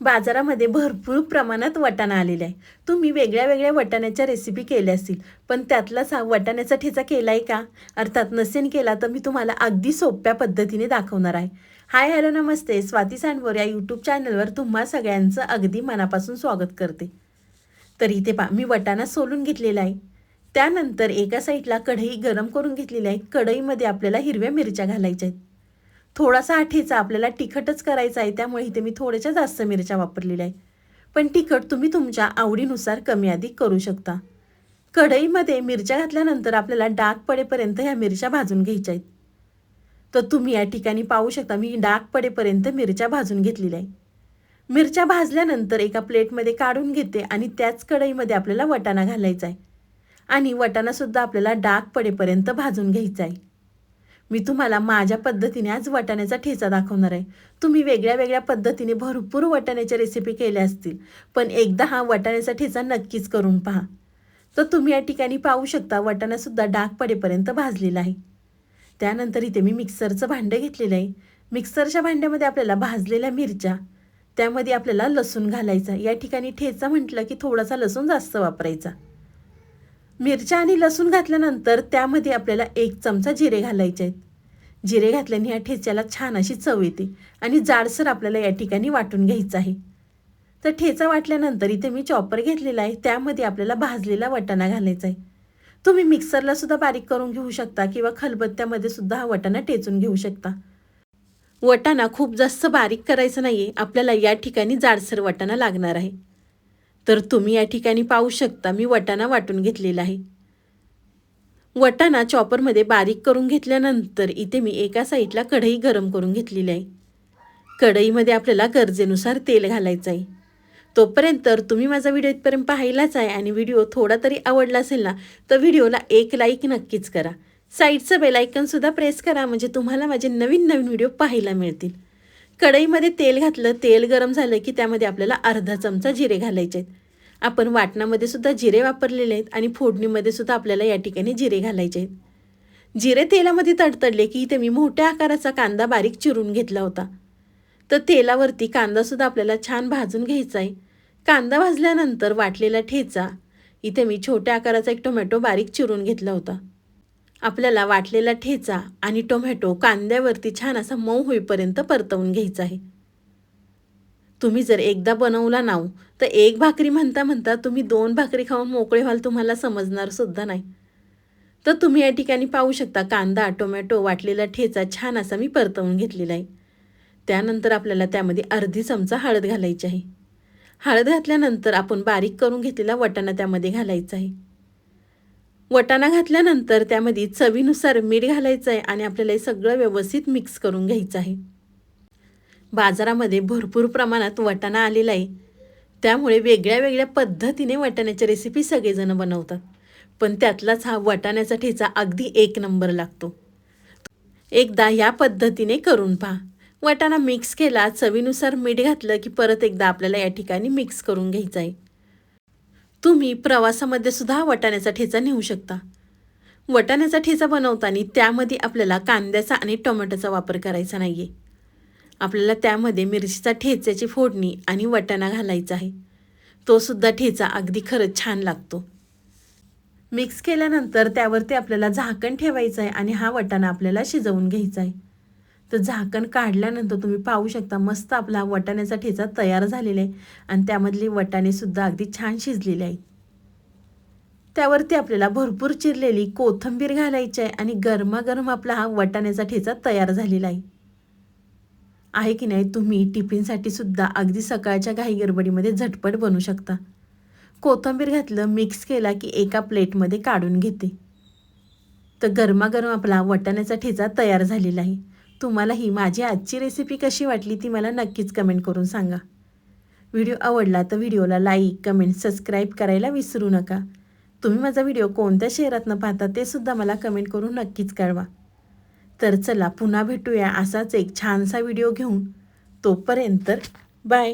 बाजारामध्ये भरपूर प्रमाणात वाटाणा आलेला आहे. तुम्ही वेगळ्या वेगळ्या वाटाण्याच्या रेसिपी केल्या असतील, पण त्यातलाच हा वाटाण्याचा ठेचा केला आहे का? अर्थात नसेल केला तर मी तुम्हाला अगदी सोप्या पद्धतीने दाखवणार आहे. हाय हॅलो नमस्ते, स्वाती सांडवर या यूट्यूब चॅनलवर तुम्हा सगळ्यांचं अगदी मनापासून स्वागत करते. तर इथे पहा, मी वाटाणा सोलून घेतलेला आहे. त्यानंतर एका साईडला कढई गरम करून घेतलेली आहे. कढईमध्ये आपल्याला हिरव्या मिरच्या घालायच्या आहेत. थोडासा हा ठेचा आपल्याला तिखटच करायचा आहे, त्यामुळे इथे मी थोड्याशा जास्त मिरच्या वापरलेल्या आहे. पण तिखट तुम्ही तुमच्या आवडीनुसार कमी अधिक करू शकता. कढईमध्ये मिरच्या घातल्यानंतर आपल्याला डाग पडेपर्यंत ह्या मिरच्या भाजून घ्यायच्या आहेत. तर तुम्ही या ठिकाणी पाहू शकता, मी डाग पडेपर्यंत मिरच्या भाजून घेतलेल्या आहे. मिरच्या भाजल्यानंतर एका प्लेटमध्ये काढून घेते आणि त्याच कढईमध्ये आपल्याला वाटाणा घालायचा आहे आणि वाटाणासुद्धा आपल्याला डाग पडेपर्यंत भाजून घ्यायचा आहे. मी तुम्हाला माझ्या पद्धतीने आज वाटाण्याचा ठेचा दाखवणार आहे. तुम्ही वेगळ्या वेगळ्या पद्धतीने भरपूर वाटाण्याच्या रेसिपी केल्या असतील, पण एकदा हा वाटाण्याचा ठेचा नक्कीच करून पहा. तर तुम्ही या ठिकाणी पाहू शकता, वाटाणासुद्धा डाग पडेपर्यंत भाजलेला आहे. त्यानंतर इथे मी मिक्सरचं भांडं घेतलेलं आहे. मिक्सरच्या भांड्यामध्ये आपल्याला भाजलेल्या मिरच्या, त्यामध्ये आपल्याला लसूण घालायचा. या ठिकाणी ठेचा म्हटलं की थोडासा लसूण जास्त वापरायचा. मिरच्या आणि लसूण घातल्यानंतर त्यामध्ये आपल्याला 1 चमचा जिरे घालायचे आहेत. जिरे घातल्याने या ठेच्याला छान अशी चव येते आणि जाडसर आपल्याला या ठिकाणी वाटून घ्यायचं आहे. तर ठेचा वाटल्यानंतर इथे मी चॉपर घेतलेला आहे, त्यामध्ये आपल्याला भाजलेला वाटाणा घालायचा आहे. तुम्ही मिक्सरला सुद्धा बारीक करून घेऊ शकता किंवा खलबत्त्यामध्ये सुद्धा हा वाटाणा टेचून घेऊ शकता. वाटाणा खूप जास्त बारीक करायचं नाहीये, आपल्याला या ठिकाणी जाडसर वाटाणा लागणार आहे. तर तुम्ही या ठिकाणी पाहू शकता, मी वाटाणा वाटून घेतलेला आहे. वाटाणा चॉपरमध्ये बारीक करून घेतल्यानंतर इथे मी एका साईडला कढई गरम करून घेतलेली आहे. कढईमध्ये आपल्याला गरजेनुसार तेल घालायचं आहे. तोपर्यंत तुम्ही माझा व्हिडिओ इथपर्यंत पाहिलाच आहे आणि व्हिडिओ थोडा तरी आवडला असेल ना, तर व्हिडिओला एक लाईक नक्कीच करा. साईडचं बेल आयकॉनसुद्धा प्रेस करा, म्हणजे तुम्हाला माझे नवीन नवीन व्हिडिओ पाहायला मिळतील. कढईमध्ये तेल घातलं, तेल गरम झालं की त्यामध्ये आपल्याला अर्धा चमचा जिरे घालायचे आहेत. आपण वाटणामध्ये सुद्धा जिरे वापरलेले आहेत आणि फोडणीमध्ये सुद्धा आपल्याला या ठिकाणी जिरे घालायचे आहेत. जिरे तेलामध्ये तडतडले की इथे मी मोठ्या आकाराचा कांदा बारीक चिरून घेतला होता. तर तेलावरती कांदासुद्धा आपल्याला छान भाजून घ्यायचा आहे. कांदा भाजल्यानंतर वाटलेला ठेचा, इथे मी छोट्या आकाराचा 1 टोमॅटो बारीक चिरून घेतला होता. आपल्याला वाटलेला ठेचा आणि टोमॅटो कांद्यावरती छान असा मऊ होईपर्यंत परतवून घ्यायचा आहे. तुम्ही जर एकदा बनवला ना, तर एक भाकरी म्हणता म्हणता तुम्ही 2 भाकरी खाऊन मोकळे व्हाल, तुम्हाला समजणार सुद्धा नाही. तर तुम्ही या ठिकाणी पाहू शकता, कांदा, टोमॅटो, वाटलेला ठेचा छान असा मी परतवून घेतलेला आहे. त्यानंतर आपल्याला त्यामध्ये अर्धी चमचा हळद घालायची आहे. हळद घातल्यानंतर आपण बारीक करून घेतलेला वाटाणा त्यामध्ये घालायचा आहे. वाटाणा घातल्यानंतर त्यामध्ये चवीनुसार मीठ घालायचं आहे आणि आपल्याला हे सगळं व्यवस्थित मिक्स करून घ्यायचं आहे. बाजारामध्ये भरपूर प्रमाणात वाटाणा आलेला आहे, त्यामुळे वेगळ्या वेगळ्या पद्धतीने वाटाण्याच्या रेसिपी सगळेजण बनवतात, पण त्यातलाच हा वाटाण्याचा ठेचा अगदी 1 नंबर लागतो. एकदा या पद्धतीने करून पहा. वाटाणा मिक्स केला, चवीनुसार मीठ घातलं की परत एकदा आपल्याला या ठिकाणी मिक्स करून घ्यायचं आहे. तुम्ही प्रवासामध्ये सुद्धा वाटाण्याचा ठेचा नेऊ शकता. वाटाण्याचा ठेचा बनवताना त्यामध्ये आपल्याला कांद्याचा आणि टोमॅटोचा वापर करायचा नाही आहे. आपल्याला त्यामध्ये मिरचीचा ठेच्याची फोडणी आणि वाटाणा घालायचा आहे. तो सुद्धा ठेचा अगदी खरंच छान लागतो. मिक्स केल्यानंतर त्यावरती आपल्याला झाकण ठेवायचं आहे आणि हा वाटाणा आपल्याला शिजवून घ्यायचा आहे. तर झाकण काढल्यानंतर तुम्ही पाहू शकता, मस्त आपला वाटाण्याचा ठेचा तयार झालेला आहे आणि त्यामधले वाटाणेसुद्धा अगदी छान शिजलेले आहेत. त्यावरती आपल्याला भरपूर चिरलेली कोथिंबीर घालायची आहे आणि गरमागरम आपला हा वाटाण्याचा ठेचा तयार झालेला आहे की नाही. तुम्ही टिफिनसाठी सुद्धा अगदी सकाळच्या घाई गडबडीमध्ये झटपट बनवू शकता. कोथिंबीर घातलं, मिक्स केला की एका प्लेटमध्ये काढून घेते. तर गरमागरम आपला वाटाण्याचा ठेचा तयार झालेला आहे. तुम्हाला ही माझी आजची रेसिपी कशी वाटली ती मला नक्कीच कमेंट करून सांगा. व्हिडिओ आवडला तर व्हिडिओला लाईक, कमेंट, सबस्क्राईब करायला विसरू नका. तुम्ही माझा व्हिडिओ कोणत्या शहरातनं पाहता ते सुद्धा मला कमेंट करून नक्कीच कळवा. तर चला, पुन्हा भेटूया असाच एक छानसा व्हिडिओ घेऊन. तोपर्यंत बाय.